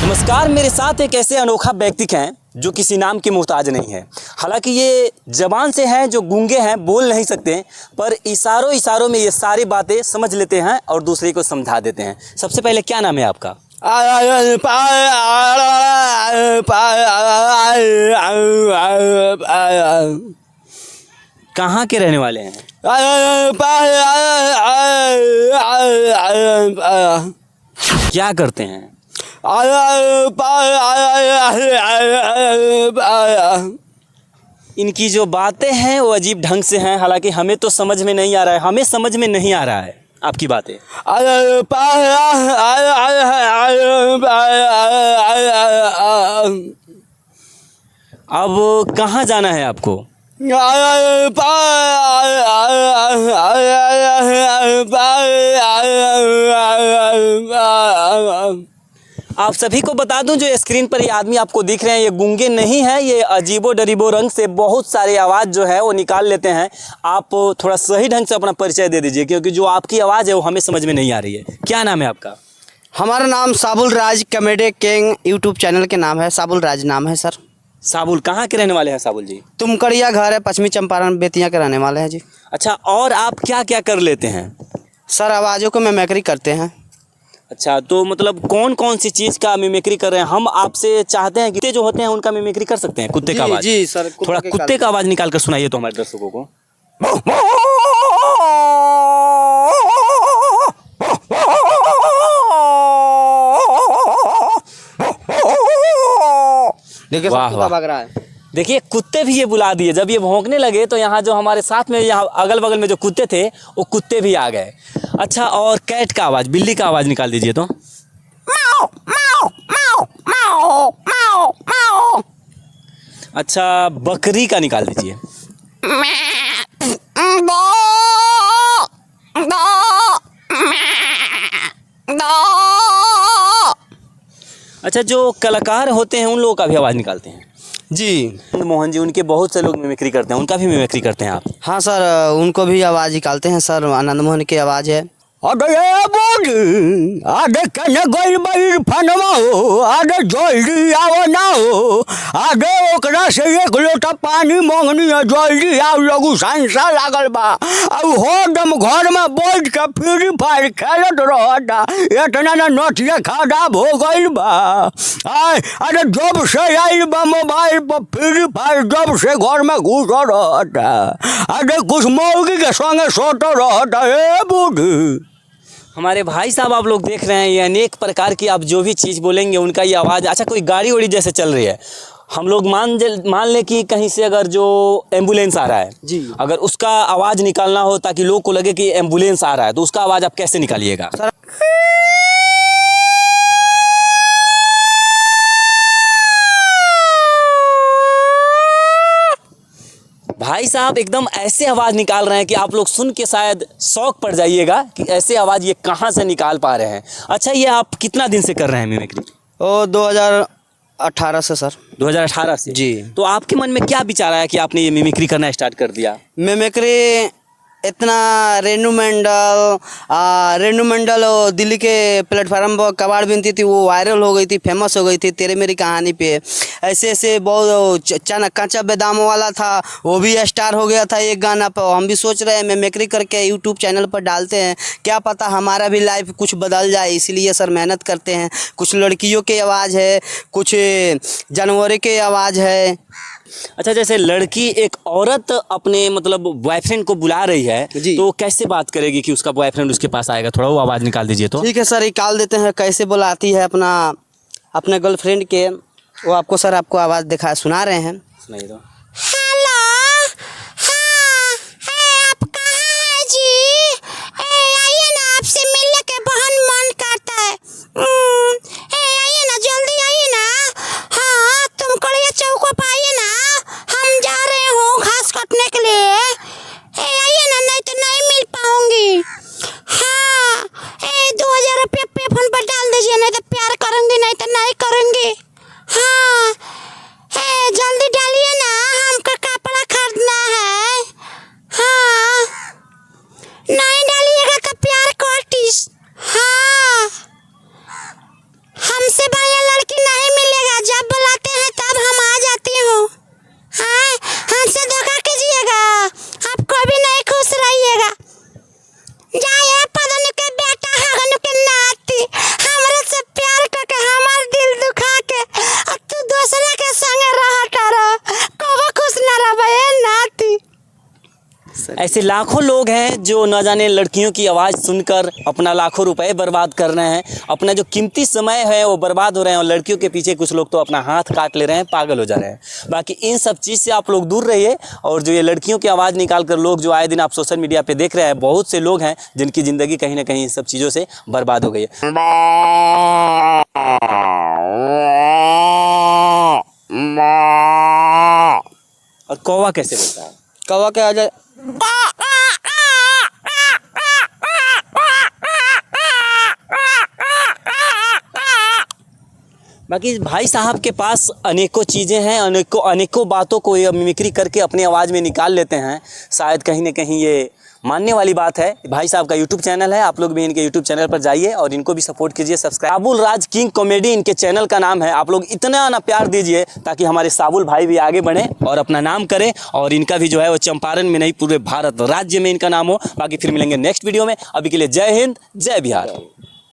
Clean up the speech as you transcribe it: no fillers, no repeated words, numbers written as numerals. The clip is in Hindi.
नमस्कार, मेरे साथ एक ऐसे अनोखा व्यक्ति हैं जो किसी नाम के मोहताज नहीं है। हालांकि ये जबान से हैं, जो गूंगे हैं, बोल नहीं सकते, पर इशारों इशारों में ये सारी बातें समझ लेते हैं और दूसरे को समझा देते हैं। सबसे पहले क्या नाम है आपका? कहाँ के रहने वाले हैं? क्या करते हैं? इनकी जो बातें हैं वो अजीब ढंग से हैं। हालांकि हमें तो समझ में नहीं आ रहा है, हमें समझ में नहीं आ रहा है आपकी बातें। अब कहाँ जाना है आपको? आप सभी को बता दूं, जो स्क्रीन पर ये आदमी आपको दिख रहे हैं, ये गूंगे नहीं है। ये अजीबो डरीबो रंग से बहुत सारे आवाज़ जो है वो निकाल लेते हैं। आप थोड़ा सही ढंग से अपना परिचय दे दीजिए, क्योंकि जो आपकी आवाज़ है वो हमें समझ में नहीं आ रही है। क्या नाम है आपका? हमारा नाम साबुल राज कॉमेडी किंग यूट्यूब चैनल के नाम है। साबुल राज नाम है सर। साबुल, कहाँ के रहने वाले हैं साबुल जी? तुमकड़िया घर है, पश्चिमी चंपारण बेतिया के रहने वाले हैं जी। अच्छा, और आप क्या क्या कर लेते हैं? सर आवाज़ों को मिमिक्री करते हैं। अच्छा, तो मतलब कौन कौन सी चीज़ का मिमिक्री कर रहे हैं? हम आपसे चाहते हैं कि कुत्ते जो होते हैं उनका मिमिक्री कर सकते हैं। कुत्ते का आवाज़? जी सर, थोड़ा कुत्ते का आवाज़ निकाल कर सुनाइए तो हमारे दर्शकों को। देखिए वाह, कुत्ता वाह। भाग रहा है। देखिए, कुत्ते भी ये बुला दिए। जब ये भौंकने लगे तो यहाँ जो हमारे साथ में, यहाँ अगल बगल में जो कुत्ते थे वो कुत्ते भी आ गए। अच्छा, और कैट का आवाज़, बिल्ली का आवाज़ निकाल दीजिए तो। अच्छा, बकरी का निकाल दीजिए। अच्छा, जो कलाकार होते हैं उन लोगों का भी आवाज़ निकालते हैं? जी मोहन जी, उनके बहुत से लोग मिमिक्री करते हैं, उनका भी मिमिक्री करते हैं आप? हाँ सर, उनको भी आवाज़ निकालते हैं सर। आनंद मोहन की आवाज़ है। जल्दी आओ ना हो, आगे ओकरा से एक लोटा पानी मांगनी है, जल्दी आओ, लघु संसा लागल बा। अब हरदम घर में बैठ के फ्री फायर खेलत रहता, इतना ना नथिया खराब हो गइल बा। अरे जब से आइल बा मोबाइल पर फ्री फायर, जब से घर में घुस रहता, अरे कुछ मौगी के संगे सोत रहता है बूढ़ी। हमारे भाई साहब, आप लोग देख रहे हैं, ये अनेक प्रकार की आप जो भी चीज़ बोलेंगे उनका ये आवाज़। अच्छा, कोई गाड़ी वाड़ी जैसे चल रही है, हम लोग मान ले कि कहीं से अगर जो एम्बुलेंस आ रहा है जी, अगर उसका आवाज़ निकालना हो ताकि लोग को लगे कि एम्बुलेंस आ रहा है, तो उसका आवाज़ आप कैसे निकालिएगा? भाई साहब एकदम ऐसे आवाज़ निकाल रहे हैं कि आप लोग सुन के शायद शौक पड़ जाइएगा कि ऐसे आवाज़ ये कहाँ से निकाल पा रहे हैं। अच्छा, ये आप कितना दिन से कर रहे हैं मिमिक्री? 2018 से सर। 2018 से जी। तो आपके मन में क्या विचार आया कि आपने ये मिमिक्री करना स्टार्ट कर दिया? मिमिक्री इतना रेणु मंडल दिल्ली के प्लेटफार्म पर कबाड़ बिनती थी, वो वायरल हो गई थी, फेमस हो गई थी तेरे मेरी कहानी पे। ऐसे ऐसे बहुत कांचा बेदाम वाला था, वो भी स्टार हो गया था एक गाना पर। हम भी सोच रहे हैं मिमिक्री करके यूट्यूब चैनल पर डालते हैं, क्या पता हमारा भी लाइफ कुछ बदल जाए। इसलिए सर मेहनत करते हैं। कुछ लड़कियों की आवाज़ है, कुछ जानवरों की आवाज़ है। अच्छा, जैसे लड़की एक औरत अपने मतलब बॉयफ्रेंड को बुला रही है, तो कैसे बात करेगी कि उसका बॉयफ्रेंड उसके पास आएगा? थोड़ा वो आवाज़ निकाल दीजिए तो। ठीक है सर, निकाल देते हैं। कैसे बुलाती है अपने गर्लफ्रेंड के, वो आपको सर आपको आवाज़ सुना रहे हैं। सुनाइए तो। हेलो, हाँ, आप कहाँ हैं जी? आइए ना, आपसे मिलने के बहुत मन करता है। आइए ना, जल्दी आइए ना। हाँ, तुम कड़िया चौक पर आइए ना, हम जा रहे हो घास काटने के लिए। आइए ना, नहीं तो नहीं मिल पाऊंगी। हाँ, 2000 रुपया पे फोन पर डाल दीजिए, नहीं तो प्यार करूंगी, नहीं तो नहीं करूंगी। हाँ, ऐसे लाखों लोग हैं जो न जाने लड़कियों की आवाज़ सुनकर अपना लाखों रुपए बर्बाद कर रहे हैं, अपना जो कीमती समय है वो बर्बाद हो रहे हैं, और लड़कियों के पीछे कुछ लोग तो अपना हाथ काट ले रहे हैं, पागल हो जा रहे हैं। बाकी इन सब चीज़ से आप लोग दूर रहिए। और जो ये लड़कियों की आवाज़ निकाल कर लोग जो आए दिन आप सोशल मीडिया पे देख रहे हैं, बहुत से लोग हैं जिनकी ज़िंदगी कहीं ना कहीं इन सब चीज़ों से बर्बाद हो गई है। और कौवा कैसे बोलता है? कौवा के आ जाए। बाकी भाई साहब के पास अनेकों चीज़ें हैं, अनेकों बातों को ये मिमिक्री करके अपनी आवाज़ में निकाल लेते हैं। शायद कहीं ना कहीं ये मानने वाली बात है। भाई साहब का यूट्यूब चैनल है, आप लोग भी इनके यूट्यूब चैनल पर जाइए और इनको भी सपोर्ट कीजिए, सब्सक्राइब। साबुल राज किंग कॉमेडी इनके चैनल का नाम है। आप लोग इतना ना प्यार दीजिए ताकि हमारे साबुल भाई भी आगे बढ़ें और अपना नाम करें, और इनका भी जो है वो चंपारण में नहीं पूरे भारत राज्य में इनका नाम हो। बाकी फिर मिलेंगे नेक्स्ट वीडियो में। अभी के लिए जय हिंद, जय बिहार।